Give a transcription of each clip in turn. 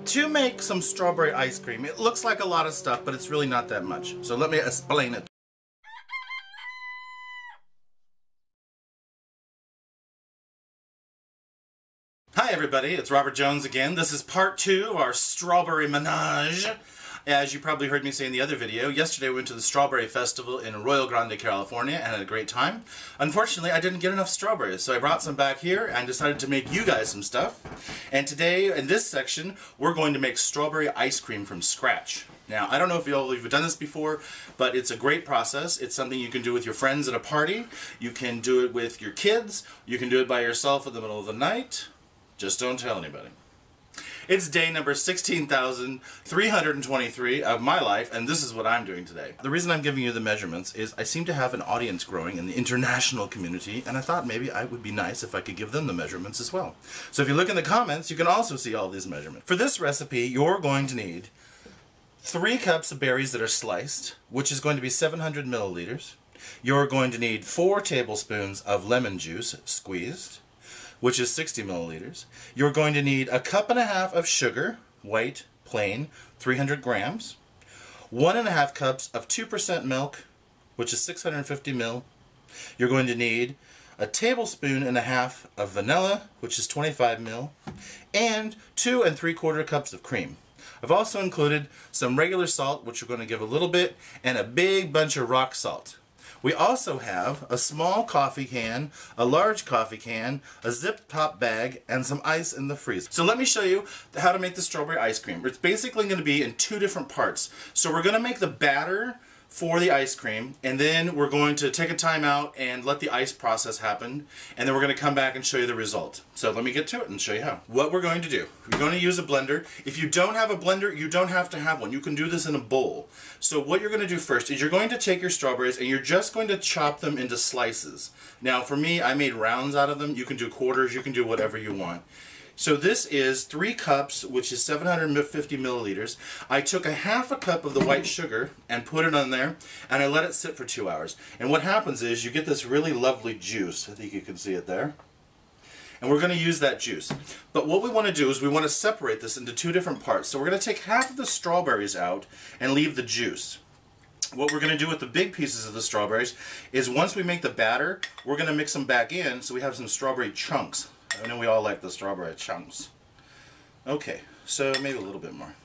To make some strawberry ice cream, it looks like a lot of stuff, but it's really not that much. So let me explain it. Hi everybody, it's Robert Jones again. This is part 2 of our strawberry menage. As you probably heard me say in the other video, yesterday we went to the Strawberry Festival in Arroyo Grande, California, and had a great time. Unfortunately, I didn't get enough strawberries, so I brought some back here and decided to make you guys some stuff. And today, in this section, we're going to make strawberry ice cream from scratch. Now, I don't know if you've done this before, but it's a great process. It's something you can do with your friends at a party. You can do it with your kids. You can do it by yourself in the middle of the night. Just don't tell anybody. It's day number 16,323 of my life, and this is what I'm doing today. The reason I'm giving you the measurements is I seem to have an audience growing in the international community, and I thought maybe it would be nice if I could give them the measurements as well. So if you look in the comments, you can also see all these measurements. For this recipe, you're going to need 3 cups of berries that are sliced, which is going to be 700 milliliters. You're going to need 4 tablespoons of lemon juice squeezed, which is 60 milliliters. You're going to need 1.5 cups of sugar, white, plain, 300 grams. 1.5 cups of 2% milk, which is 650 ml. You're going to need 1.5 tablespoons of vanilla, which is 25 ml, and 2 3/4 cups of cream. I've also included some regular salt, which we're going to give a little bit, and a big bunch of rock salt. We also have a small coffee can, a large coffee can, a zip top bag, and some ice in the freezer. So let me show you how to make the strawberry ice cream. It's basically going to be in 2 different parts. So we're going to make the batter for the ice cream, and then we're going to take a time out and let the ice process happen, and then we're going to come back and show you the result. So let me get to it and show you how. What we're going to do, we're going to use a blender. If you don't have a blender, you don't have to have one. You can do this in a bowl. So what you're going to do first is you're going to take your strawberries and you're just going to chop them into slices. Now for me, I made rounds out of them. You can do quarters, you can do whatever you want. So this is 3 cups, which is 750 milliliters. I took 1/2 cup of the white sugar and put it on there, and I let it sit for 2 hours. And what happens is you get this really lovely juice. I think you can see it there. And we're going to use that juice. But what we want to do is we want to separate this into 2 different parts. So we're going to take half of the strawberries out and leave the juice. What we're going to do with the big pieces of the strawberries is once we make the batter, we're going to mix them back in so we have some strawberry chunks. I know we all like the strawberry chunks. Okay, so maybe a little bit more.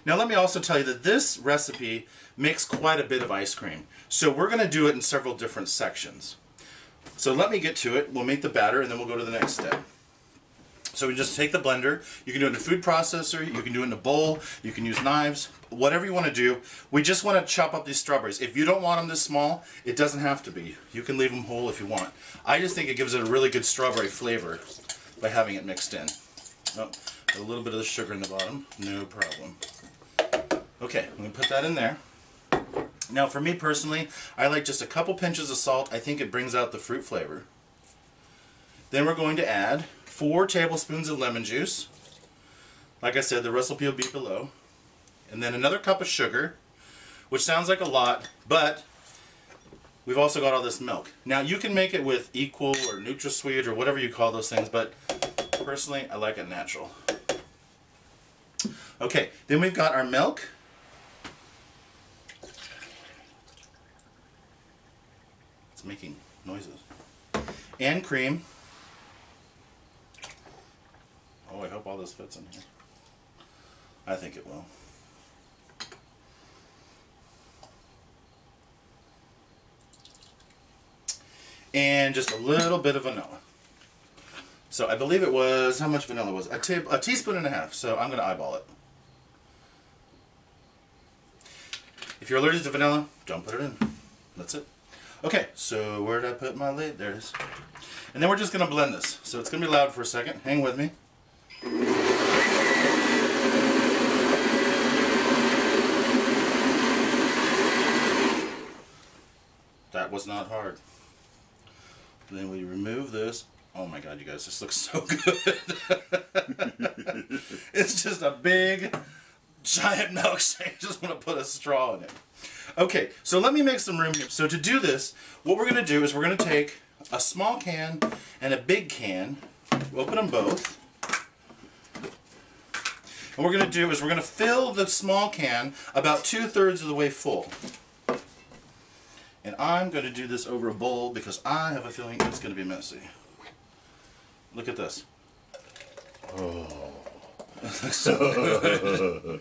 Now let me also tell you that this recipe makes quite a bit of ice cream. So we're going to do it in several different sections. So let me get to it. We'll make the batter and then we'll go to the next step. So we just take the blender. You can do it in a food processor, you can do it in a bowl, you can use knives, whatever you want to do. We just want to chop up these strawberries. If you don't want them this small, it doesn't have to be. You can leave them whole if you want. I just think it gives it a really good strawberry flavor by having it mixed in. Oh, a little bit of the sugar in the bottom, no problem. Okay, I'm going to put that in there. Now for me personally, I like just a couple pinches of salt. I think it brings out the fruit flavor. Then we're going to add 4 tablespoons of lemon juice. Like I said, the recipe will be below. And then another cup of sugar, which sounds like a lot, but we've also got all this milk. Now you can make it with Equal or NutraSweet or whatever you call those things, but personally I like it natural. Okay, then we've got our milk. It's making noises. And cream. Oh, I hope all this fits in here. I think it will. And just a little bit of vanilla. So I believe it was, how much vanilla was it? A teaspoon and a half, so I'm going to eyeball it. If you're allergic to vanilla, don't put it in. That's it. Okay, so where did I put my lid? There it is. And then we're just going to blend this. So it's going to be loud for a second. Hang with me. That was not hard. And then we remove this. Oh my god, you guys, this looks so good. It's just a big, giant milkshake. Just want to put a straw in it. Okay, so let me make some room here. So to do this, what we're going to do is we're going to take a small can and a big can, open them both. what we're going to do is we're going to fill the small can about 2/3 of the way full. And I'm going to do this over a bowl because I have a feeling it's going to be messy. Look at this. Oh. It looks so good.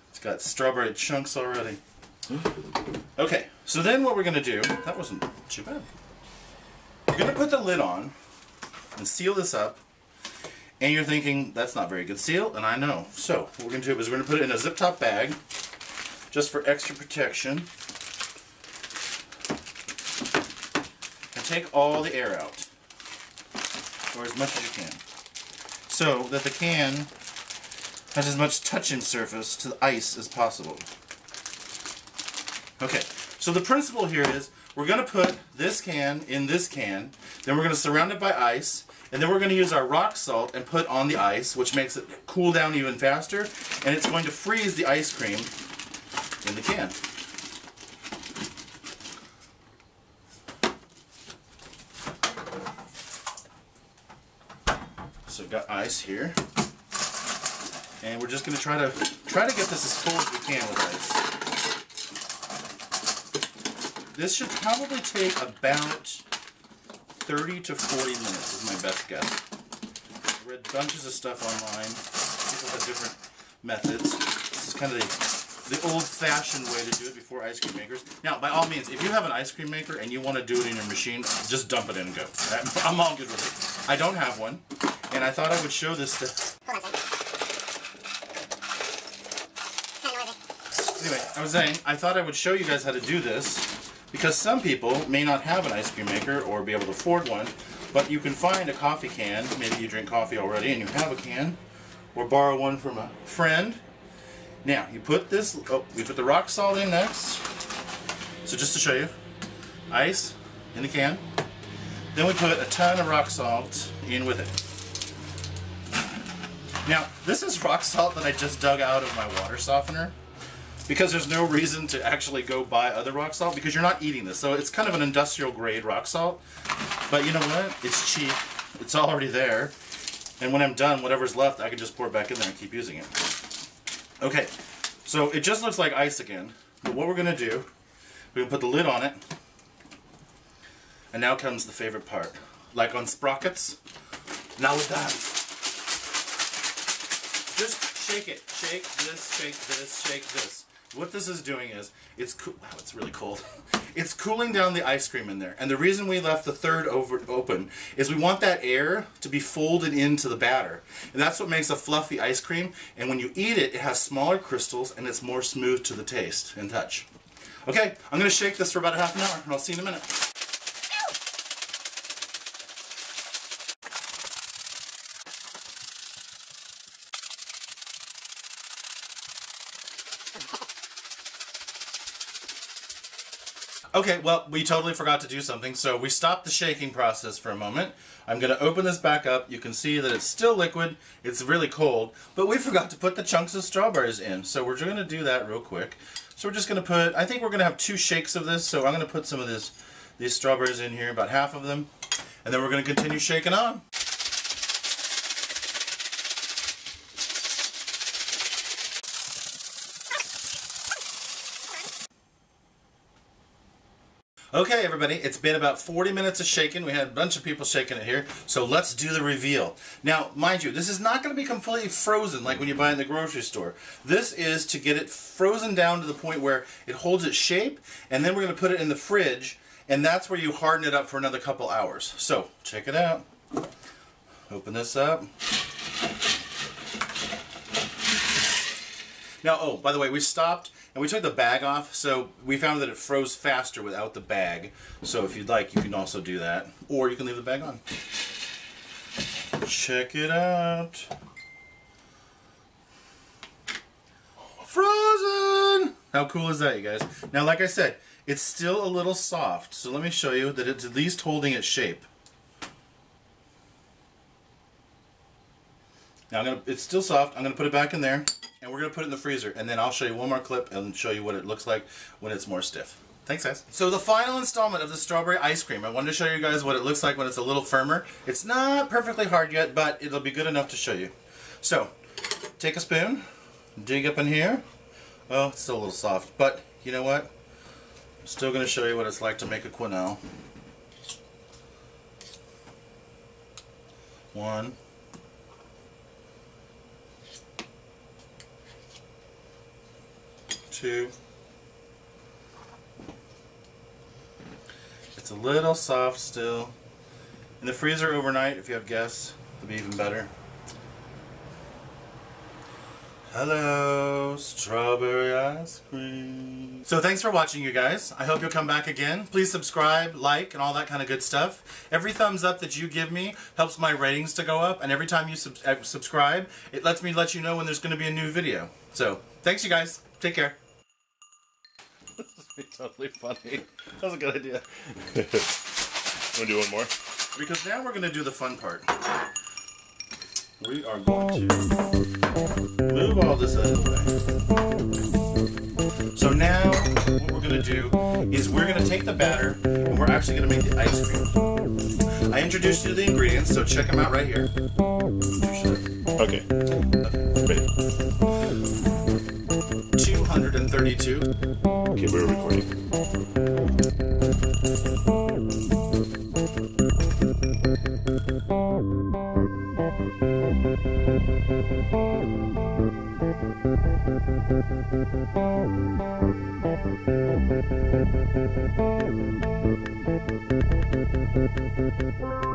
It's got strawberry chunks already. Okay, so then what we're going to do, that wasn't too bad. We're going to put the lid on and seal this up. And you're thinking, that's not very good seal, and I know. So, what we're going to do is we're going to put it in a zip-top bag, just for extra protection. And take all the air out, or as much as you can. So that the can has as much touching surface to the ice as possible. Okay, so the principle here is, we're going to put this can in this can, then we're going to surround it by ice, and then we're going to use our rock salt and put on the ice, which makes it cool down even faster, and it's going to freeze the ice cream in the can. So we've got ice here, and we're just going to try to get this as full as we can with ice. This should probably take about 30 to 40 minutes is my best guess. I read bunches of stuff online. People have different methods. This is kind of the old-fashioned way to do it before ice cream makers. Now, by all means, if you have an ice cream maker and you want to do it in your machine, just dump it in and go. I'm all good with it. I don't have one, and I thought I would show this to... Anyway, I was saying, I thought I would show you guys how to do this, because some people may not have an ice cream maker or be able to afford one, but you can find a coffee can. Maybe you drink coffee already and you have a can, or borrow one from a friend. Now, you put this, we put the rock salt in next. So just to show you, ice in the can. Then we put a ton of rock salt in with it. Now, this is rock salt that I just dug out of my water softener, because there's no reason to actually go buy other rock salt, because you're not eating this. So it's kind of an industrial grade rock salt. But you know what? It's cheap. It's already there. And when I'm done, whatever's left, I can just pour it back in there and keep using it. Okay, so it just looks like ice again. But what we're going to do, we're going to put the lid on it. And now comes the favorite part. Like on sprockets, now we dance. Just shake it. Shake this, shake this, shake this. What this is doing is, wow, it's really cold. It's cooling down the ice cream in there. And the reason we left the third open is we want that air to be folded into the batter. And that's what makes a fluffy ice cream. And when you eat it, it has smaller crystals and it's more smooth to the taste and touch. Okay, I'm going to shake this for about a half an hour, and I'll see you in a minute. Okay, well, we totally forgot to do something, so we stopped the shaking process for a moment. I'm going to open this back up. You can see that it's still liquid. It's really cold, but we forgot to put the chunks of strawberries in, so we're going to do that real quick. So we're just going to put, I think we're going to have 2 shakes of this, so I'm going to put some of these strawberries in here, about half of them, and then we're going to continue shaking on. Okay, everybody, it's been about 40 minutes of shaking. We had a bunch of people shaking it here, so let's do the reveal. Now, mind you, this is not going to be completely frozen like when you buy it in the grocery store. This is to get it frozen down to the point where it holds its shape, and then we're going to put it in the fridge, and that's where you harden it up for another couple hours. So, check it out. Open this up. Now, oh, by the way, we stopped and we took the bag off, so we found that it froze faster without the bag. So if you'd like, you can also do that. Or you can leave the bag on. Check it out. Frozen! How cool is that, you guys? Now, like I said, it's still a little soft. So let me show you that it's at least holding its shape. Now, it's still soft. I'm going to put it back in there. And we're going to put it in the freezer, and then I'll show you one more clip and show you what it looks like when it's more stiff. Thanks, guys. So the final installment of the strawberry ice cream, I wanted to show you guys what it looks like when it's a little firmer. It's not perfectly hard yet, but it'll be good enough to show you. So, take a spoon, dig up in here. Oh, it's still a little soft, but you know what? I'm still going to show you what it's like to make a quenelle. 1, 2. It's a little soft still. In the freezer overnight, if you have guests, it'll be even better. Hello, strawberry ice cream. So thanks for watching, you guys. I hope you'll come back again. Please subscribe, like, and all that kind of good stuff. Every thumbs up that you give me helps my ratings to go up, and every time you subscribe, it lets me let you know when there's going to be a new video. So, thanks you guys. Take care. This is totally funny. That was a good idea. Want to do one more? Because now we're going to do the fun part. We are going to move all this out of the way. So now what we're going to do is we're going to take the batter and we're actually going to make the ice cream. I introduced you to the ingredients, so check them out right here. Okay. Ready. 232. Okay, we're recording. Thank you.